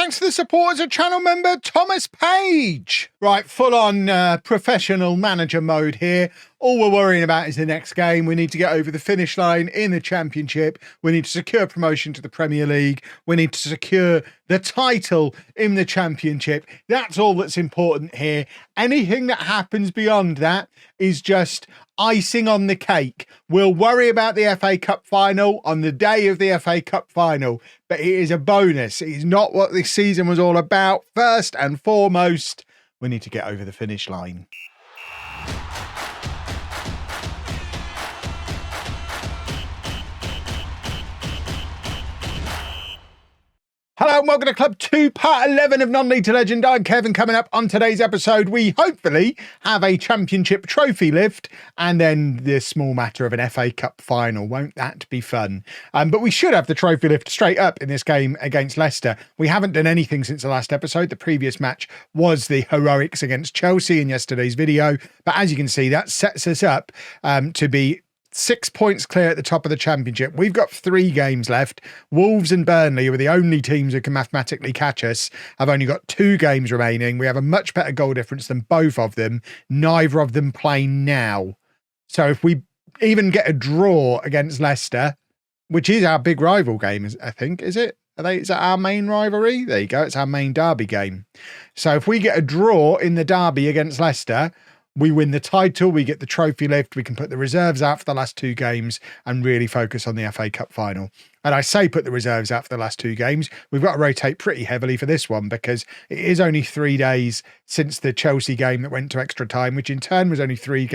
Thanks to the support as a channel member, Thomas Page. Right, full on professional manager mode here. All we're worrying about is the next game. We need to get over the finish line in the Championship. We need to secure promotion to the Premier League. We need to secure the title in the Championship. That's all that's important here. Anything that happens beyond that is just icing on the cake. We'll worry about the FA Cup final on the day of the FA Cup final, but it is a bonus. It is not what this season was all about. First and foremost, we need to get over the finish line. Hello and welcome to Club 2, Part 11 of Non-League to Legend. I'm Kevin. Coming up on today's episode, we hopefully have a Championship trophy lift and then the small matter of an FA Cup final. Won't that be fun? But we should have the trophy lift straight up in this game against Leicester. We haven't done anything since the last episode. The previous match was the heroics against Chelsea in yesterday's video. But as you can see, that sets us up to be 6 points clear at the top of the Championship. We've got 3 games left. Wolves and Burnley, who are the only teams who can mathematically catch us, have only got 2 games remaining. We have a much better goal difference than both of them. Neither of them play now. So if we even get a draw against Leicester, which is our big rival game, I think, is it? Is that our main rivalry? There you go. It's our main derby game. So if we get a draw in the derby against Leicester, we win the title, we get the trophy lift, we can put the reserves out for the last 2 games and really focus on the FA Cup final. And I say put the reserves out for the last 2 games. We've got to rotate pretty heavily for this one because it is only 3 days since the Chelsea game that went to extra time, which in turn was only 3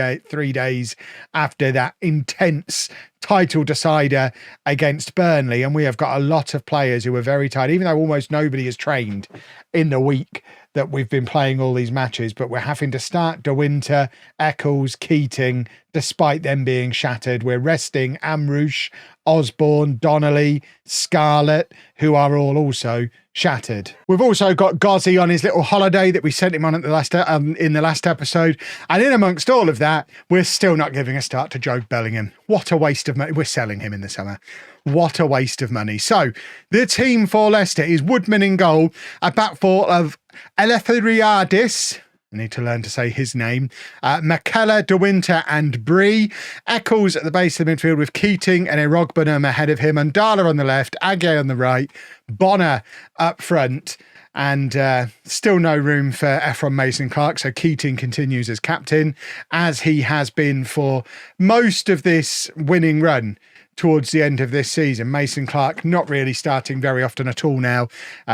days after that intense title decider against Burnley. And we have got a lot of players who are very tired, even though almost nobody has trained in the week that we've been playing all these matches, but we're having to start De Winter, Eccles, Keating, despite them being shattered. We're resting Amrouche, Osborne, Donnelly, Scarlett, who are all also shattered. We've also got Gozzi on his little holiday that we sent him on at the in the last episode. And in amongst all of that, we're still not giving a start to Joe Bellingham. What a waste of money. We're selling him in the summer. What a waste of money. So the team for Leicester is Woodman in goal, a back four of Eleftheriadis. I need to learn to say his name. McKellar, De Winter and Bree. Eccles at the base of the midfield with Keating and Erogbonum ahead of him. Andala on the left, Age on the right, Bonner up front. And still no room for Ephron Mason-Clark. So Keating continues as captain, as he has been for most of this winning run towards the end of this season. Mason-Clark not really starting very often at all now.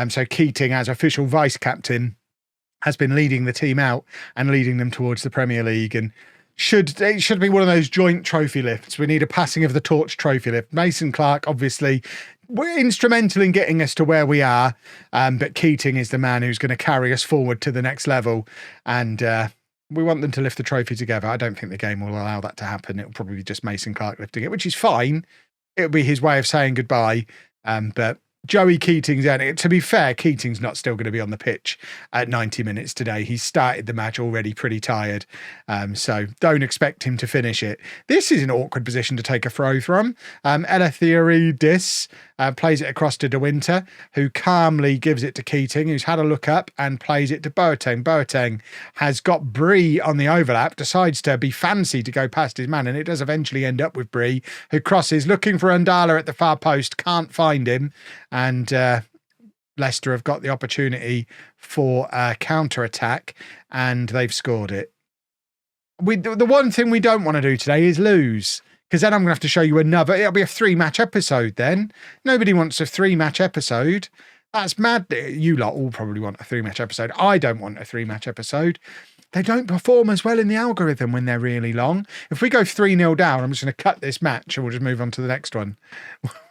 So Keating as official vice-captain has been leading the team out and leading them towards the Premier League, and it should be one of those joint trophy lifts. We need a passing of the torch trophy lift. Mason-Clark, obviously, we're instrumental in getting us to where we are, but Keating is the man who's going to carry us forward to the next level, and we want them to lift the trophy together. I don't think the game will allow that to happen. It'll probably be just Mason-Clark lifting it, which is fine. It'll be his way of saying goodbye, but Joey Keating's in it. To be fair, Keating's not still going to be on the pitch at 90 minutes today. He's started the match already pretty tired, so don't expect him to finish it. This is an awkward position to take a throw from. Eleftheriadis plays it across to De Winter, who calmly gives it to Keating, who's had a look up and plays it to Boateng. Boateng has got Bree on the overlap, decides to be fancy to go past his man, and it does eventually end up with Bree, who crosses, looking for Andala at the far post, can't find him. And Leicester have got the opportunity for a counter-attack, and they've scored it. The one thing we don't want to do today is lose, because then I'm going to have to show you another. It'll be a 3-match episode then. Nobody wants a 3-match episode. That's mad. You lot all probably want a 3-match episode. I don't want a 3-match episode. They don't perform as well in the algorithm when they're really long. If we go 3-0 down, I'm just going to cut this match and we'll just move on to the next one.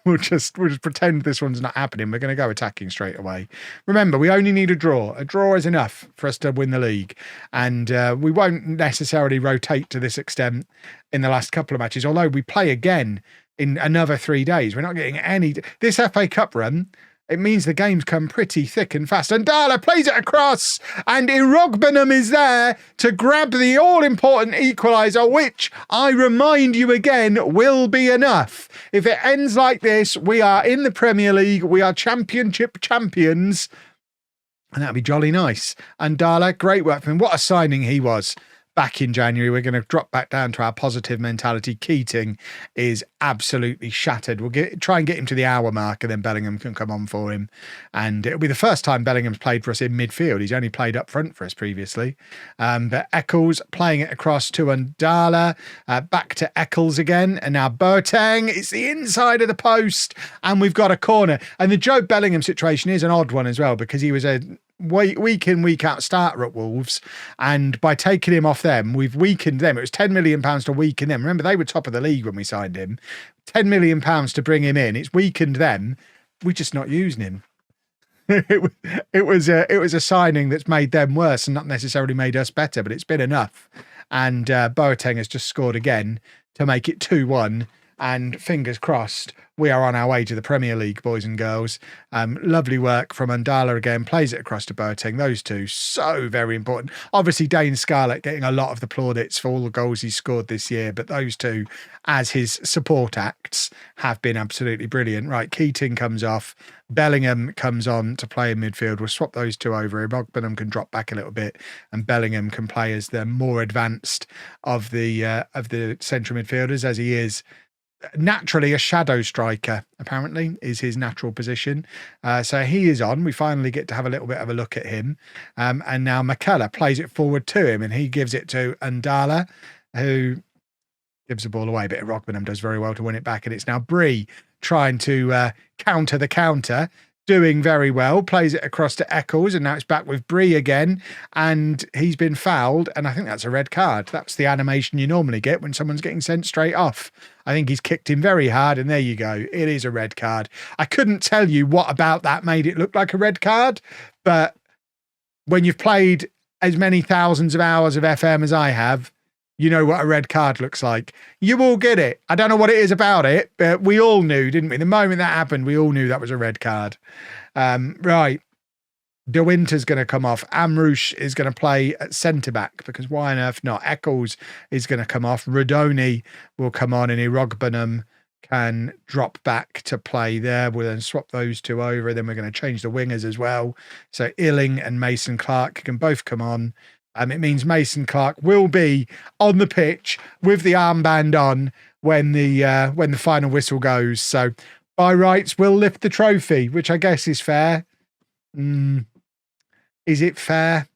We'll just pretend this one's not happening. We're going to go attacking straight away. Remember, we only need a draw. A draw is enough for us to win the league. And we won't necessarily rotate to this extent in the last couple of matches, although we play again in another 3 days. We're not getting any... This FA Cup run, it means the games come pretty thick and fast. And Dala plays it across, and Erogbonum is there to grab the all-important equaliser, which, I remind you again, will be enough. If it ends like this, we are in the Premier League, we are Championship champions, And that'd be jolly nice. And Dala, great work for him. What a signing he was back in January. We're going to drop back down to our positive mentality. Keating is absolutely shattered. We'll try and get him to the hour mark, and then Bellingham can come on for him. And it'll be the first time Bellingham's played for us in midfield. He's only played up front for us previously. But Eccles playing it across to Undala, back to Eccles again, and now Boateng. It's the inside of the post, and we've got a corner. And the Joe Bellingham situation is an odd one as well, because he was a week in, week out starter at Wolves, and by taking him off them, we've weakened them. It was £10 million to weaken them. Remember, they were top of the league when we signed him. £10 million to bring him in. It's weakened them. We're just not using him. It was a signing that's made them worse and not necessarily made us better, but it's been enough. And Boateng has just scored again to make it 2-1. And fingers crossed, we are on our way to the Premier League, boys and girls. Lovely work from Undala again, plays it across to Boateng. Those two, so very important. Obviously, Dane Scarlett getting a lot of the plaudits for all the goals he's scored this year, but those two, as his support acts, have been absolutely brilliant. Right, Keating comes off. Bellingham comes on to play in midfield. We'll swap those two over. Rogbingham can drop back a little bit, and Bellingham can play as the more advanced of the central midfielders, as he is naturally a shadow striker, apparently, is his natural position. So he is on. We finally get to have a little bit of a look at him. And now McKellar plays it forward to him, and he gives it to Undala, who gives the ball away. But Rogbingham does very well to win it back. And it's now Bree trying to counter the counter, doing very well, plays it across to Eccles, and now it's back with Bree again, and he's been fouled, and I think that's a red card. That's the animation you normally get when someone's getting sent straight off. I think he's kicked him very hard, and there you go. It is a red card. I couldn't tell you what about that made it look like a red card, but when you've played as many thousands of hours of FM as I have, you know what a red card looks like. You all get it. I don't know what it is about it, but we all knew, didn't we? The moment that happened, we all knew that was a red card. Right. De Winter's going to come off. Amrouche is going to play at centre-back, because why on earth not? Eccles is going to come off. Rodoni will come on, and Rogbingham can drop back to play there. We'll then swap those two over. Then we're going to change the wingers as well. So Illing and Mason Clark can both come on. It means Mason Clark will be on the pitch with the armband on when the final whistle goes. So by rights, we'll lift the trophy, which I guess is fair. Is it fair?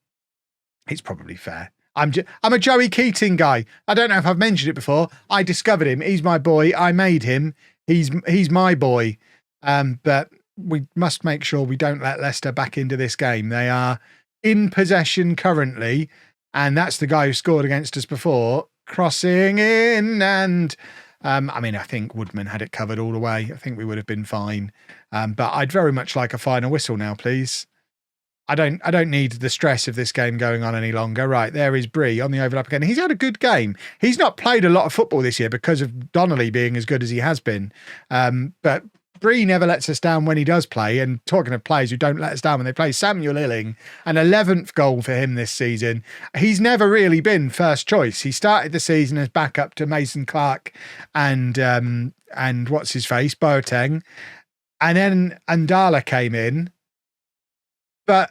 It's probably fair. I'm a Joey Keating guy. I don't know if I've mentioned it before. I discovered him. He's my boy. I made him. He's my boy. But we must make sure we don't let Leicester back into this game. They are in possession currently, and that's the guy who scored against us before, crossing in, and I think Woodman had it covered all the way. I think we would have been fine, but I'd very much like a final whistle now, please. I don't need the stress of this game going on any longer. Right, there is Bree on the overlap again. He's had a good game. He's not played a lot of football this year because of Donnelly being as good as he has been, but Bree never lets us down when he does play. And talking of players who don't let us down when they play, Samuel Illing, an 11th goal for him this season. He's never really been first choice. He started the season as backup to Mason Clark and what's his face, Boateng. And then Undala came in. But,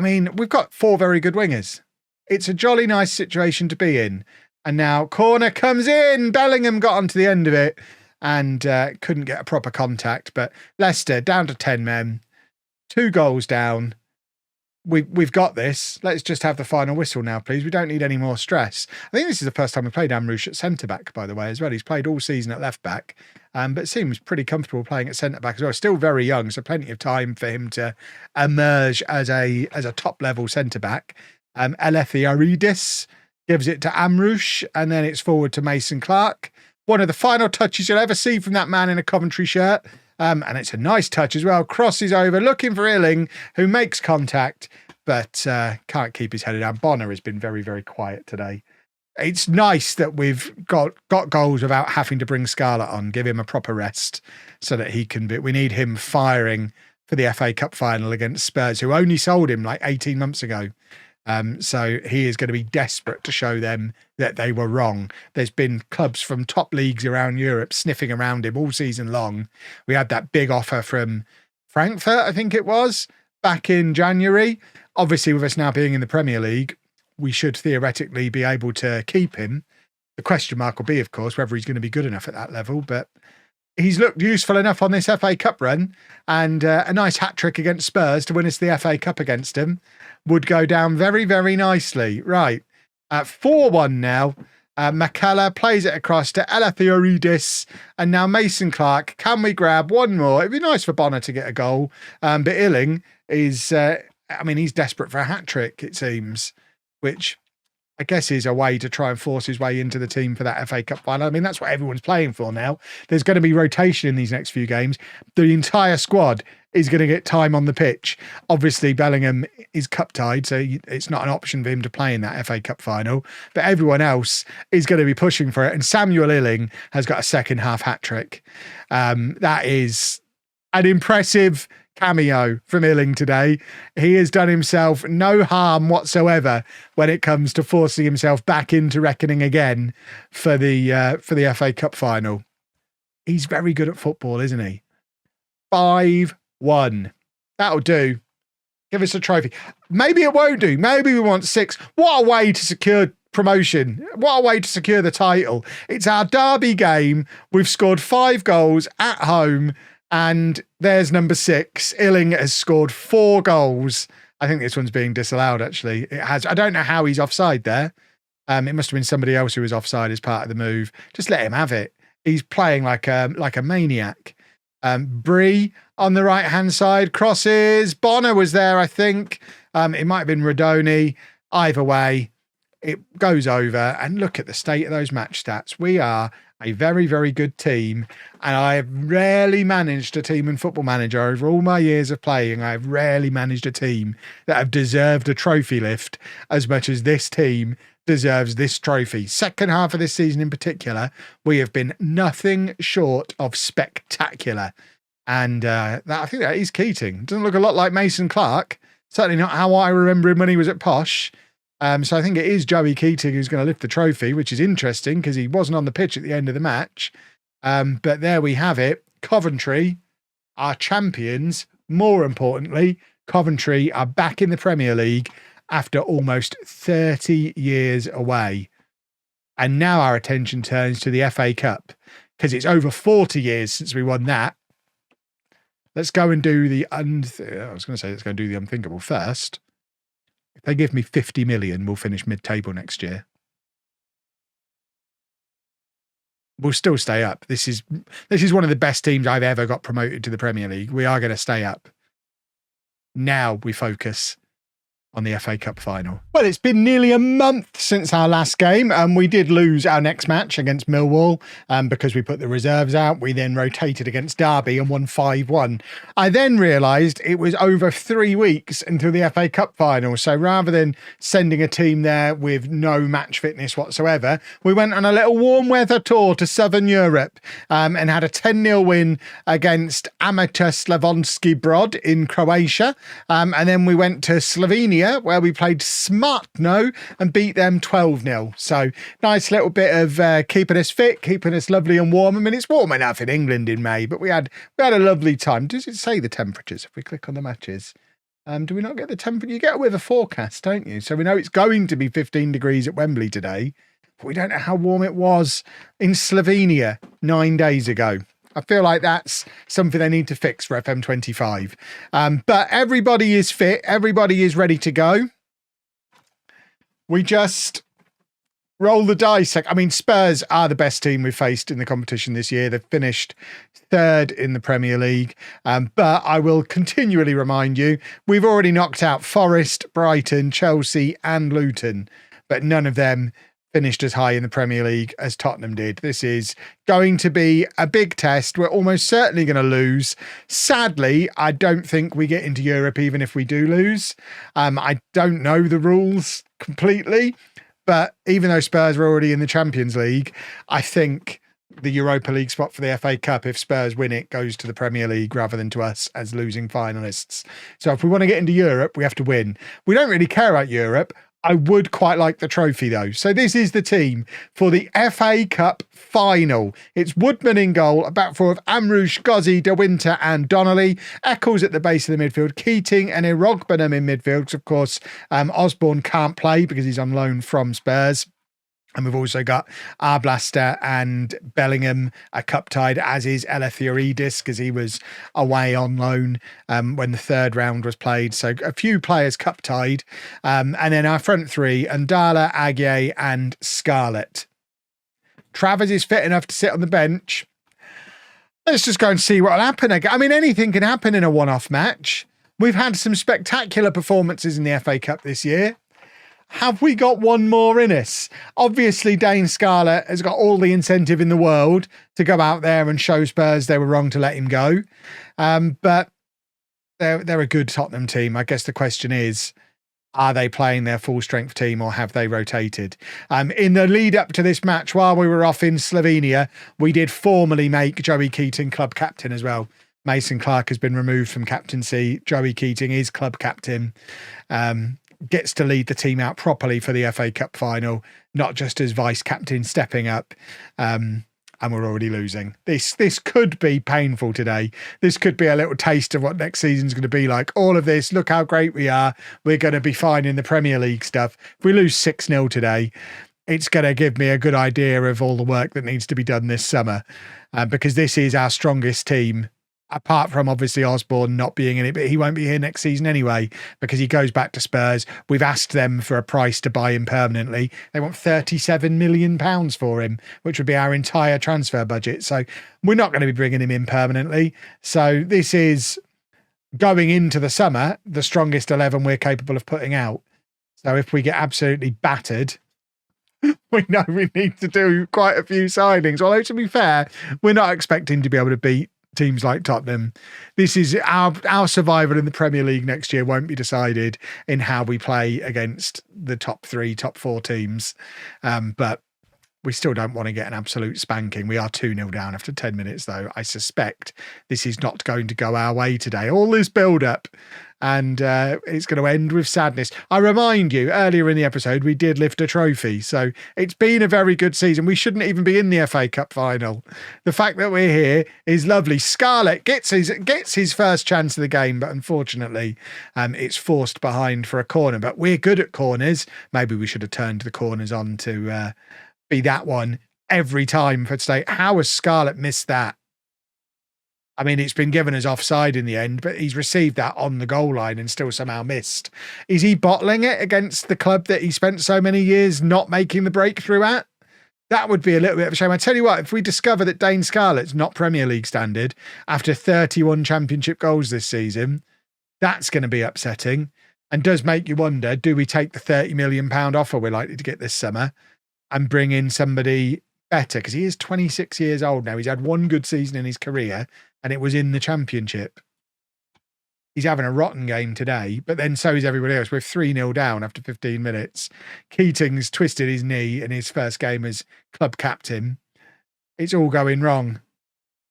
we've got four very good wingers. It's a jolly nice situation to be in. And now corner comes in. Bellingham got onto the end of it and couldn't get a proper contact. But Leicester down to 10 men, 2 goals down. We've got this. Let's just have the final whistle now, please. We don't need any more stress. I think this is the first time we played Amrouche at centre-back, by the way, as well. He's played all season at left-back, but seems pretty comfortable playing at centre-back as well. Still very young, so plenty of time for him to emerge as a top-level centre-back. Eleftherides gives it to Amrouche, and then it's forward to Mason Clark. One of the final touches you'll ever see from that man in a Coventry shirt. And it's a nice touch as well. Crosses over, looking for Illing, who makes contact, but can't keep his head down. Bonner has been very, very quiet today. It's nice that we've got goals without having to bring Scarlett on, give him a proper rest so that he can be. We need him firing for the FA Cup final against Spurs, who only sold him like 18 months ago. So he is going to be desperate to show them that they were wrong. There's been clubs from top leagues around Europe sniffing around him all season long. We had that big offer from Frankfurt, I think it was, back in January. Obviously, with us now being in the Premier League, we should theoretically be able to keep him. The question mark will be, of course, whether he's going to be good enough at that level, but he's looked useful enough on this FA Cup run, and a nice hat-trick against Spurs to win us the FA Cup against him would go down very, very nicely. Right, 4-1 now. McKellar plays it across to Eleftheriou, and now Mason Clark. Can we grab one more? It'd be nice for Bonner to get a goal, but Illing is, he's desperate for a hat-trick, it seems, which I guess is a way to try and force his way into the team for that FA Cup final. I mean, that's what everyone's playing for now. There's going to be rotation in these next few games. The entire squad is going to get time on the pitch. Obviously, Bellingham is cup tied, so it's not an option for him to play in that FA Cup final. But everyone else is going to be pushing for it. And Samuel Illing has got a second half hat-trick. That is an impressive cameo from Illing today. He has done himself no harm whatsoever when it comes to forcing himself back into reckoning again for the FA Cup final. He's very good at football, isn't he? 5-1. That'll do. Give us a trophy. Maybe it won't do. Maybe we want 6. What a way to secure promotion. What a way to secure the title. It's our derby game. We've scored 5 goals at home. And there's number 6. Illing has scored 4 goals. I think this one's being disallowed, actually. It has. I don't know how he's offside there. It must have been somebody else who was offside as part of the move. Just let him have it. He's playing like a maniac. Bree on the right-hand side. Crosses. Bonner was there, I think. It might have been Radoni. Either way, it goes over. And look at the state of those match stats. We are a very, very good team. And I have rarely managed a team in Football Manager over all my years of playing. I have rarely managed a team that have deserved a trophy lift as much as this team deserves this trophy. Second half of this season in particular, we have been nothing short of spectacular. And I think that is Keating. Doesn't look a lot like Mason Clark. Certainly not how I remember him when he was at Posh. So I think it is Joey Keating who's going to lift the trophy, which is interesting because he wasn't on the pitch at the end of the match. But there we have it. Coventry are champions. More importantly, Coventry are back in the Premier League after almost 30 years away. And now our attention turns to the FA Cup because it's over 40 years since we won that. Let's go and do the let's go and do the unthinkable first. If they give me 50 million, we'll finish mid-table next year. We'll still stay up. This is one of the best teams I've ever got promoted to the Premier League. We are going to stay up. Now we focus on the FA Cup final. Well, it's been nearly a month since our last game, and we did lose our next match against Millwall because we put the reserves out. We then rotated against Derby and won 5-1. I then realised it was over 3 weeks until the FA Cup final, so rather than sending a team there with no match fitness whatsoever, we went on a little warm weather tour to Southern Europe and had a 10-0 win against Amateur Slavonski Brod in Croatia, and then we went to Slovenia where we played Smartno and beat them 12-0. So nice little bit of keeping us fit, keeping us lovely and warm. I mean, it's warm enough in England in May, but we had a lovely time. Does it say the temperatures if we click on the matches? Do we not get the temperature? You get it with a forecast, don't you? So we know it's going to be 15 degrees at Wembley today, but we don't know how warm it was in Slovenia 9 days ago. I feel like that's something they need to fix for FM25. But everybody is fit. Everybody is ready to go. We just roll the dice. I mean, Spurs are the best team we've faced in the competition this year. They've finished 3rd in the Premier League. But I will continually remind you, we've already knocked out Forest, Brighton, Chelsea and Luton. But none of them finished as high in the Premier League as Tottenham did. This is going to be a big test. We're almost certainly going to lose. Sadly, I don't think we get into Europe even if we do lose. I don't know the rules completely, but even though Spurs are already in the Champions League, I think the Europa League spot for the FA Cup, if Spurs win it, goes to the Premier League rather than to us as losing finalists. So if we want to get into Europe, we have to win. We don't really care about Europe. I would quite like the trophy though. So this is the team for the FA Cup final. It's Woodman in goal, a back four of Amrouche, Gozzi, De Winter and Donnelly. Eccles at the base of the midfield, Keating and Irogbenham in midfield. Because of course, Osborne can't play because he's on loan from Spurs. And we've also got Arblaster and Bellingham are cup tied, as is Elefthioridis, because he was away on loan when the third round was played. So a few players cup tied. And then our front three, Ndala, Aguiar and Scarlett. Travers is fit enough to sit on the bench. Let's just go and see what will happen. I mean, anything can happen in a one-off match. We've had some spectacular performances in the FA Cup this year. Have we got one more in us? Obviously, Dane Scarlett has got all the incentive in the world to go out there and show Spurs they were wrong to let him go. But they're a good Tottenham team. I guess the question is, are they playing their full strength team or have they rotated? In the lead up to this match, while we were off in Slovenia, we did formally make Joey Keating club captain as well. Mason Clark has been removed from captaincy. Joey Keating is club captain. Gets to lead the team out properly for the FA Cup final, not just as vice captain stepping up. And we're already losing. This could be painful today. This could be a little taste of what next season's going to be like. All of this, look how great we are. We're going to be fine in the Premier League stuff. If we lose 6-0 today, it's going to give me a good idea of all the work that needs to be done this summer, because this is our strongest team. Apart from obviously Osborne not being in it, but he won't be here next season anyway because he goes back to Spurs. We've asked them for a price to buy him permanently. They want £37 million for him, which would be our entire transfer budget. So we're not going to be bringing him in permanently. So this is going into the summer, the strongest 11 we're capable of putting out. So if we get absolutely battered, we know we need to do quite a few signings. Although to be fair, we're not expecting to be able to beat teams like Tottenham. This is our survival in the Premier League next year won't be decided in how we play against the top 3, top 4 teams. But we still don't want to get an absolute spanking. We are 2-0 down after 10 minutes, though. I suspect this is not going to go our way today. All this build-up, and it's going to end with sadness. I remind you, earlier in the episode, we did lift a trophy. So it's been a very good season. We shouldn't even be in the FA Cup final. The fact that we're here is lovely. Scarlett gets his first chance of the game, but unfortunately, it's forced behind for a corner. But we're good at corners. Maybe we should have turned the corners on to be that one every time for today. How has Scarlett missed that? I mean, it's been given as offside in the end, but he's received that on the goal line and still somehow missed. Is he bottling it against the club that he spent so many years not making the breakthrough at? That would be a little bit of a shame. I tell you what, if we discover that Dane Scarlett's not Premier League standard after 31 championship goals this season, that's going to be upsetting and does make you wonder, do we take the £30 million offer we're likely to get this summer and bring in somebody better? Because he is 26 years old now. He's had one good season in his career and it was in the Championship. He's having a rotten game today, but then so is everybody else. We're 3-0 down after 15 minutes. Keating's twisted his knee in his first game as club captain. It's all going wrong.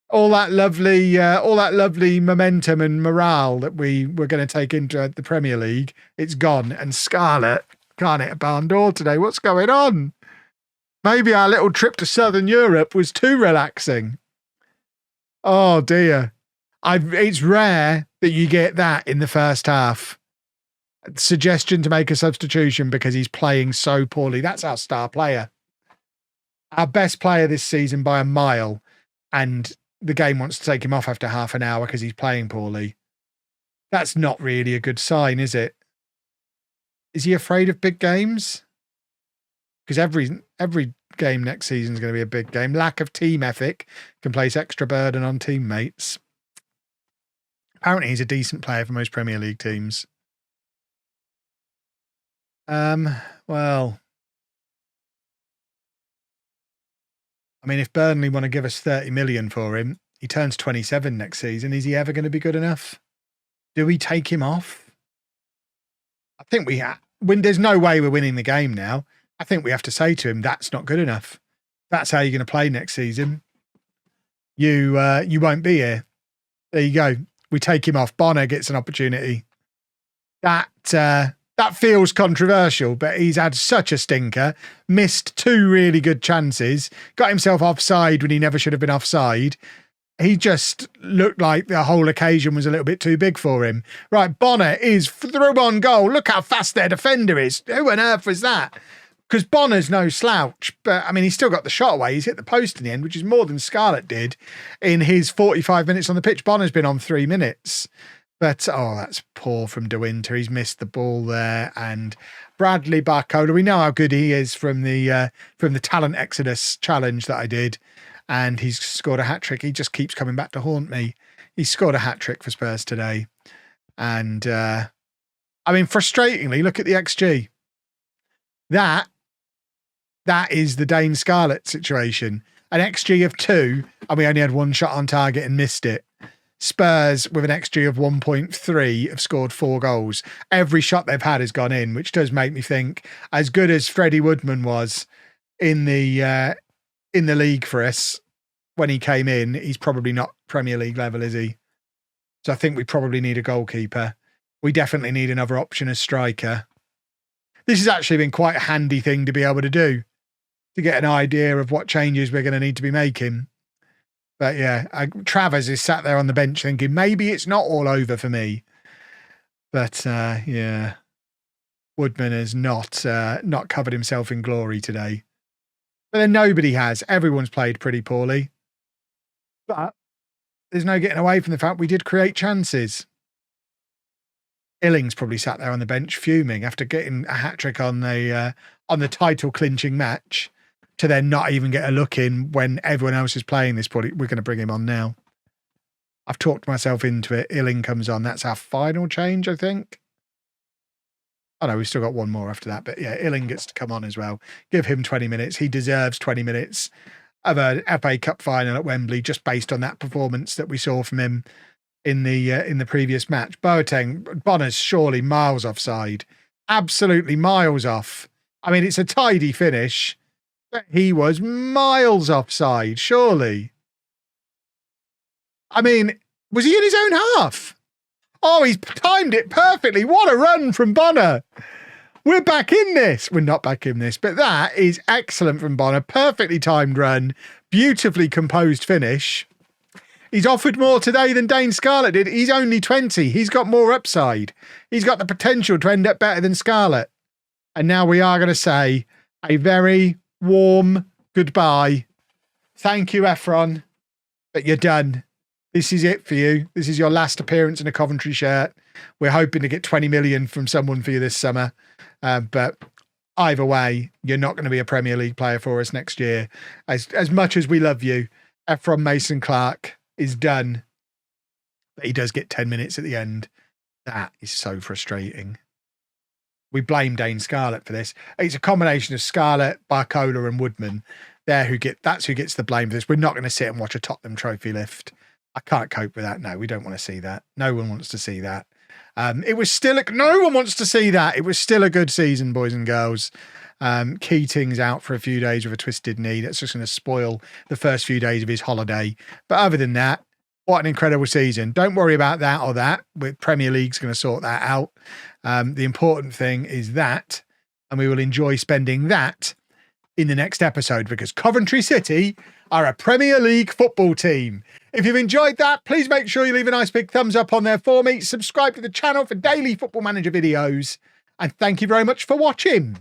All that lovely momentum and morale that we were going to take into the Premier League, it's gone. And Scarlett can't hit a barn door today. What's going on? Maybe our little trip to Southern Europe was too relaxing. Oh dear. It's rare that you get that in the first half. Suggestion to make a substitution because he's playing so poorly. That's our star player. Our best player this season by a mile. And the game wants to take him off after half an hour because he's playing poorly. That's not really a good sign, is it? Is he afraid of big games? Because every game next season is going to be a big game. Lack of team ethic can place extra burden on teammates. Apparently he's a decent player for most Premier League teams. Well, I mean, if Burnley want to give us 30 million for him, he turns 27 next season. Is he ever going to be good enough? Do we take him off? I think we have. When there's no way we're winning the game now, I think we have to say to him, that's not good enough. That's how you're going to play next season. You won't be here. There you go. We take him off. Bonner gets an opportunity. That That feels controversial, but he's had such a stinker, missed 2 really good chances, got himself offside when he never should have been offside. He just looked like the whole occasion was a little bit too big for him. Right, Bonner is through on goal. Look how fast their defender is. Who on earth was that? Because Bonner's no slouch, but I mean, he's still got the shot away. He's hit the post in the end, which is more than Scarlett did in his 45 minutes on the pitch. Bonner's been on 3 minutes. But, oh, that's poor from De Winter. He's missed the ball there. And Bradley Barcola, we know how good he is from the Talent Exodus challenge that I did. And he's scored a hat-trick. He just keeps coming back to haunt me. He scored a hat-trick for Spurs today. And, I mean, frustratingly, look at the XG. That is the Dane Scarlett situation. An XG of 2, and we only had 1 shot on target and missed it. Spurs, with an XG of 1.3, have scored 4 goals. Every shot they've had has gone in, which does make me think, as good as Freddie Woodman was in the league for us when he came in, he's probably not Premier League level, is he? So I think we probably need a goalkeeper. We definitely need another option as striker. This has actually been quite a handy thing to be able to do, to get an idea of what changes we're going to need to be making. But yeah, Travers is sat there on the bench thinking, maybe it's not all over for me. But yeah, Woodman has not covered himself in glory today. But then nobody has. Everyone's played pretty poorly. But there's no getting away from the fact we did create chances. Illing's probably sat there on the bench fuming after getting a hat-trick on the title clinching match, to then not even get a look in when everyone else is playing this. We're going to bring him on now. I've talked myself into it. Illing comes on. That's our final change, I think. Oh, no, we've still got 1 more after that. But yeah, Illing gets to come on as well. Give him 20 minutes. He deserves 20 minutes of an FA Cup final at Wembley, just based on that performance that we saw from him in the previous match. Bonner's surely miles offside. Absolutely miles off. I mean, it's a tidy finish. But he was miles offside, surely. I mean, was he in his own half? Oh, he's timed it perfectly. What a run from Bonner. We're back in this. We're not back in this, but that is excellent from Bonner. Perfectly timed run. Beautifully composed finish. He's offered more today than Dane Scarlett did. He's only 20. He's got more upside. He's got the potential to end up better than Scarlett. And now we are going to say a very warm goodbye. Thank you, Efron, but you're done. This is it for you. This is your last appearance in a Coventry shirt. We're hoping to get 20 million from someone for you this summer. But either way, you're not going to be a Premier League player for us next year. As much as we love you, Efron Mason-Clark is done. But he does get 10 minutes at the end. That is so frustrating. We blame Dane Scarlett for this. It's a combination of Scarlett, Barcola and Woodman. That's who gets the blame for this. We're not going to sit and watch a Tottenham trophy lift. I can't cope with that. No, we don't want to see that. No one wants to see that. No one wants to see that. It was still a good season, boys and girls. Keating's out for a few days with a twisted knee. That's just going to spoil the first few days of his holiday. But other than that, what an incredible season. Don't worry about that or that. Premier League's going to sort that out. The important thing is that, and we will enjoy spending that in the next episode, because Coventry City are a Premier League football team. If you've enjoyed that, please make sure you leave a nice big thumbs up on there for me. Subscribe to the channel for daily Football Manager videos. And thank you very much for watching.